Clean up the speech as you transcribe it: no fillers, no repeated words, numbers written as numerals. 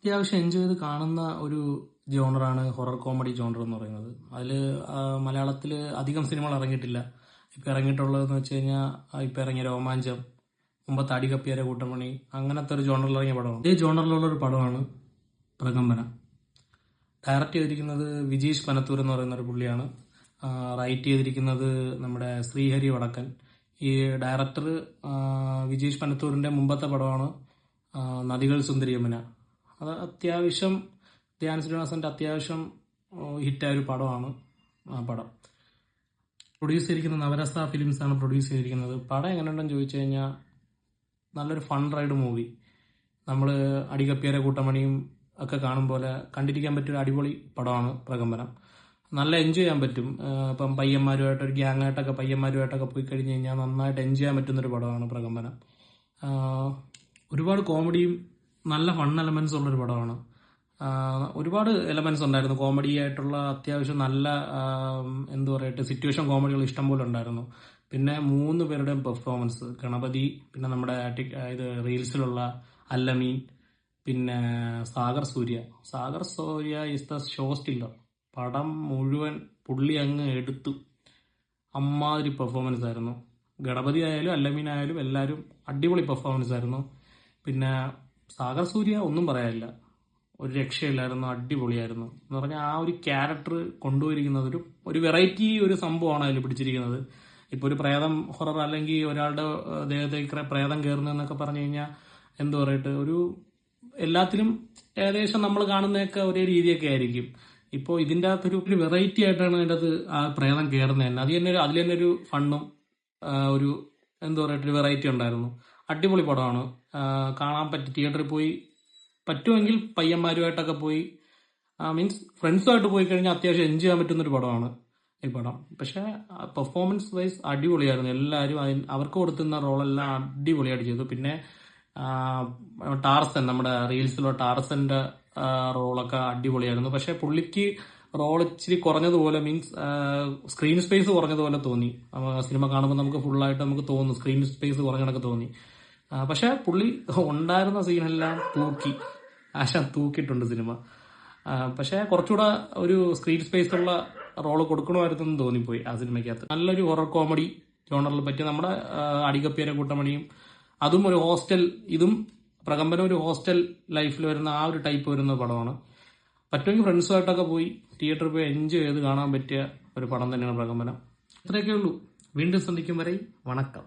അത്യാവശ്യം എൻജോയ് ചെയ്ത് കാണുന്ന ഒരു ജോണറാണ് ഹൊറർ കോമഡി ജോണർ എന്ന് പറയുന്നത്. അതിൽ മലയാളത്തിൽ അധികം സിനിമകൾ ഇറങ്ങിയിട്ടില്ല. ഇപ്പം ഇറങ്ങിയിട്ടുള്ളതെന്ന് വെച്ച് കഴിഞ്ഞാൽ ഇപ്പം ഇറങ്ങിയ രോമാഞ്ചം, മുമ്പത്തെ അടികപ്പിയാരെ കൂട്ടമണി, അങ്ങനത്തെ ഒരു ജോണറിൽ ഇറങ്ങിയ പടമാണ്. ഇതേ ജോണറിലുള്ള ഒരു പടമാണ് പ്രകമ്പനം. ഡയറക്റ്റ് ചെയ്തിരിക്കുന്നത് വിജീഷ് പനത്തൂർ എന്ന് പറയുന്ന ഒരു പുള്ളിയാണ്. റൈറ്റ് ചെയ്തിരിക്കുന്നത് നമ്മുടെ ശ്രീഹരി വടക്കൻ. ഈ ഡയറക്ടർ വിജീഷ് പനത്തൂരിൻ്റെ മുമ്പത്തെ പടമാണ് നദികൾ സുന്ദരിയമ്മന. അത് അത്യാവശ്യം ധ്യാൻ ശ്രീനിവാസന്റെ അത്യാവശ്യം ഹിറ്റായ ഒരു പടമാണ് ആ പടം. പ്രൊഡ്യൂസ് ചെയ്തിരിക്കുന്ന നവരസ ഫിലിംസ് ആണ് പ്രൊഡ്യൂസ് ചെയ്തിരിക്കുന്നത്. പടം എങ്ങനെയുണ്ടെന്ന് ചോദിച്ചു കഴിഞ്ഞാൽ നല്ലൊരു ഫൺ റൈഡ് മൂവി. നമ്മൾ അടികപ്പിയാരെ കൂട്ടമണിയും ഒക്കെ കാണും പോലെ കണ്ടിരിക്കാൻ പറ്റിയൊരു അടിപൊളി പടമാണ് പ്രകമ്പനം. നല്ല എൻജോയ് ചെയ്യാൻ പറ്റും. ഇപ്പം പയ്യന്മാരുമായിട്ട് ഒരു ഗ്യാങ്ങായിട്ടൊക്കെ പയ്യന്മാരുമായിട്ടൊക്കെ പോയി കഴിഞ്ഞ് കഴിഞ്ഞാൽ നന്നായിട്ട് എൻജോയ് ചെയ്യാൻ പറ്റുന്നൊരു പടമാണ് പ്രകമ്പനം. ഒരുപാട് കോമഡിയും നല്ല ഫൺ എലമെന്റ്സ് ഉള്ളൊരു പടമാണ്. ഒരുപാട് എലമെന്റ്സ് ഉണ്ടായിരുന്നു. കോമഡി ആയിട്ടുള്ള അത്യാവശ്യം നല്ല എന്തു പറയട്ടെ സിറ്റുവേഷൻ കോമഡികൾ ഇഷ്ടം പോലെ ഉണ്ടായിരുന്നു. പിന്നെ 3 പേരുടെയും പെർഫോമൻസ്, ഗണപതി, പിന്നെ നമ്മുടെ ഇത് റീൽസിലുള്ള അല്ലമീൻ, പിന്നെ സാഗർ സൂര്യ ഇസ് ദ ഷോ സ്റ്റില്ലർ. പടം മുഴുവൻ പുള്ളി അങ്ങ് എടുത്തു. അമ്മാതിരി പെർഫോമൻസ് ആയിരുന്നു. ഗണപതി ആയാലും അല്ലമീൻ ആയാലും എല്ലാവരും അടിപൊളി പെർഫോമൻസ് ആയിരുന്നു. പിന്നെ സാഗർ സൂര്യ ഒന്നും പറയാനില്ല, ഒരു രക്ഷയില്ലായിരുന്നു, അടിപൊളിയായിരുന്നു. എന്ന് പറഞ്ഞാൽ ആ ഒരു ക്യാരക്ടർ കൊണ്ടുപോയിരിക്കുന്നത് ഒരു വെറൈറ്റി ഒരു സംഭവമാണ് അതിൽ പിടിച്ചിരിക്കുന്നത്. ഇപ്പൊ ഒരു പ്രേതം ഹൊറർ അല്ലെങ്കിൽ ഒരാളുടെ ദേഹത്തേക്ക് പ്രേതം കയറുന്നതെന്നൊക്കെ പറഞ്ഞു കഴിഞ്ഞാൽ എന്തു പറയട്ടെ, ഒരു എല്ലാത്തിലും ഏകദേശം നമ്മൾ കാണുന്നതൊക്കെ ഒരേ രീതിയൊക്കെ ആയിരിക്കും. ഇപ്പോൾ ഇതിൻ്റെ അകത്തൊരു വെറൈറ്റി ആയിട്ടാണ് അതിൻ്റെ അകത്ത് ആ പ്രേതം കയറുന്നത് തന്നെ. അതിൽ തന്നെ ഒരു ഫണ്ണും ഒരു എന്തു പറയട്ടെ ഒരു വെറൈറ്റി ഉണ്ടായിരുന്നു. അടിപൊളി പടമാണ്. കാണാൻ തിയേറ്ററിൽ പോയി പറ്റുമെങ്കിൽ പയ്യന്മാരുമായിട്ടൊക്കെ പോയി മീൻസ് ഫ്രണ്ട്സുമായിട്ട് പോയി കഴിഞ്ഞാൽ അത്യാവശ്യം എൻജോയ് ചെയ്യാൻ പറ്റുന്നൊരു പടമാണ് ഈ പടം. പക്ഷെ പെർഫോമൻസ് വൈസ് അടിപൊളിയായിരുന്നു. എല്ലാവരും അവർക്ക് കൊടുത്തുന്ന റോളെല്ലാം അടിപൊളിയായിട്ട് ചെയ്തു. പിന്നെ ടാർസൻ, നമ്മുടെ റീൽസിലുള്ള ടാർസന്റെ റോളൊക്കെ അടിപൊളിയായിരുന്നു. പക്ഷെ പുള്ളിക്ക് റോൾ ഇച്ചിരി കുറഞ്ഞതുപോലെ, മീൻസ് സ്ക്രീൻ സ്പേസ് കുറഞ്ഞതുപോലെ തോന്നി. സിനിമ കാണുമ്പോൾ നമുക്ക് ഫുള്ളായിട്ട് നമുക്ക് തോന്നും സ്ക്രീൻ സ്പേസ് കുറഞ്ഞതൊക്കെ തോന്നി. പക്ഷെ പുള്ളി ഉണ്ടായിരുന്ന സീനെല്ലാം തൂക്കിയിട്ടുണ്ട് സിനിമ. പക്ഷെ കുറച്ചുകൂടെ ഒരു സ്ക്രീൻ സ്പേസ് ഉള്ള റോള് കൊടുക്കണമായിരുന്നെന്ന് തോന്നിപ്പോയി ആ സിനിമയ്ക്കകത്ത്. നല്ലൊരു ഹൊറർ കോമഡി ജോണറിൽ പറ്റിയ നമ്മുടെ അടികപ്പിയാരെ കൂട്ടമണിയും, അതും ഒരു ഹോസ്റ്റൽ, ഇതും പ്രകമ്പനം ഒരു ഹോസ്റ്റൽ ലൈഫിൽ വരുന്ന ആ ഒരു ടൈപ്പ് വരുന്ന പടമാണ്. പറ്റുമെങ്കിൽ ഫ്രണ്ട്സുമായിട്ടൊക്കെ പോയി തിയേറ്ററിൽ പോയി എൻജോയ് ചെയ്ത് കാണാൻ പറ്റിയ ഒരു പടം തന്നെയാണ് പ്രകമ്പനം. ഇത്രയൊക്കെ ഉള്ളൂ. വീണ്ടും സന്ധിക്കും വരെ വണക്കം.